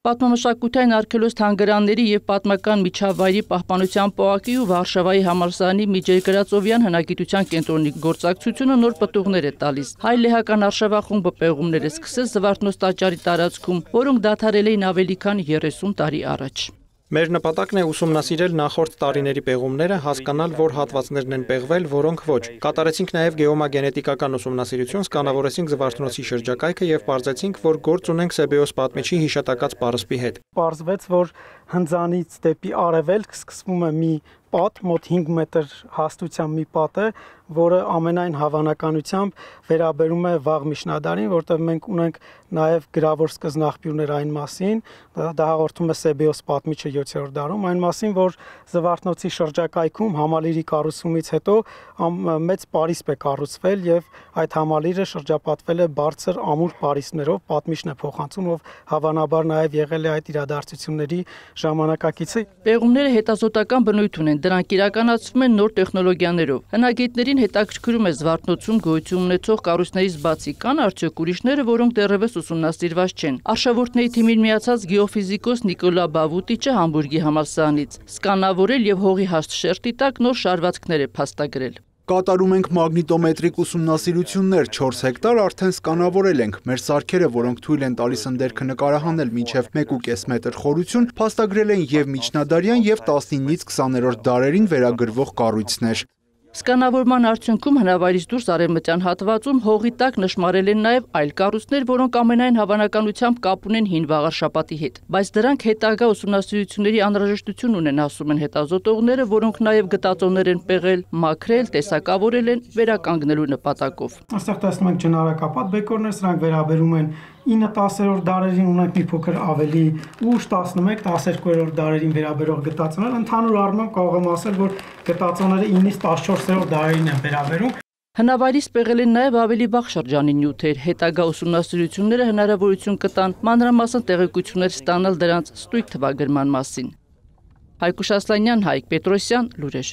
Պատմամշակութային արգելոց թանգարանների և պատմական միջավայրի պահպանության պողակի ու Վարշավայի համալսարանի միջերկրածովյան հնագիտության կենտրոնի գործակցությունը նոր պտուղներ է տալիս։ Հայ լեհական արշավախումբը պեղումներ է սկսեց Զվարթնոց տաճարի տարածքում, որոնք դադարել էին ավելի քան 30 տարի առաջ։ Մեր նպատակն է ուսումնասիրել նախորդ տարիների պեղումները, հասկանալ, որ հատվածներն են պեղվել, որոնք ոչ։ Կատարեցինք նաև գեոմագենետիկական ուսումնասիրություն, սկանավորեցինք Զվարթնոցի շրջակայքը և պարզեցինք, որ գործ ունենք Սեբեոս պատմիչի հիշատակած պարսպի հետ։ Պարզվեց, որ հնձանից դեպի արևելք սկսվում է մի պատ, մոտ 5 մետր հաստությամբ մի պատ է, որը ամենայն հավանականությամբ վերաբերում է վաղ միջնադարին, որտեղ մենք ունենք նաև գրավոր սկզբնաղբյուրներ այն մասին, դա հաղորդում է Սեբեոս պատմիչը 7-րդ դարում, այն մասին, որ Զվարթնոցի շրջակայքում համալիրի կառուցումից հետո մեծ պարիսպ է կառուցվել եւ այդ համալիրը շրջապատվել է բարձր ամուր պարիսպներով, պատմիչն է փոխանցում, ով հավանաբար նաև եղել է այդ իրադարձությունների ժամանակակիցը։ Պեղումները հետազոտական բնույթ ունեն, դրանք իրականացվում են նոր տեխնոլոգիաներով։ Հնագետներին հետաքրքրում է Զվարթնոցում գոյություն ունեցող կառույցներից բացի կան արդյոք ուրիշները, որոնք դեռևս ուսումնասիրված չեն։ Արշավորդների թիմին միացած գեոֆիզիկոս Նիկոլա Բավուտիչը Համբուրգի համալսարանից սկանավորել եւ հողի հաստ շերտի տակ նոր շարվածքներ է փաստագրել։ Կատարում ենք մագնիտոմետրիկ ուսումնասիրություններ, 4 հեկտար արդեն սկանավորել ենք։ Մեր սարքերը, որոնք թույլ են տալիս ընդերքը նկարահանել մինչև 1,5 մետր խորություն, փաստագրել են եւ միջնադարյան եւ 19-ից 20-րդ դարերին վերագրվող կառույցներ։ Սկանավորման արդյունքում հնավայրից դուրս արևմտյան հատվածում հողի տակ նշմարել են նաև այլ կառույցներ, որոնք ամենայն հավանականությամբ կապ ունեն հին վաղարշապատի հետ։ Բայց դրանք հետագա ուսումնասիրությունների անհրաժեշտություն ունեն, ասում են հետազոտողները, որոնք նաև գտածոներ են պեղել, մաքրել, տեսակավորել են վերականգնելու նպատակով։ Այստեղ տեսնում ենք ջնարակապատ բեկորներ, սրանք վերաբերում են 9-10-րդ դարերին, ունենք մի փոքր ավելի ուշ 11-12-րդ դարերին վերաբերող գտածոներ։ Ընդհանուր առմամբ կարող եմ ասել, որ գտածոները 9-ից 14-րդ դարերին են վերաբերում։ Հնավայրից պեղել են նաև ավելի վաղ շրջանի նյութեր, հետագա ուսումնասիրությունները հնարավորություն կտան մանրամասն տեղեկություններ ստանալ դրանց ստույգ թվագրման մասին։ Հայկուշ Ասլանյան, Հայկ Պետրոսյան, լուրեր։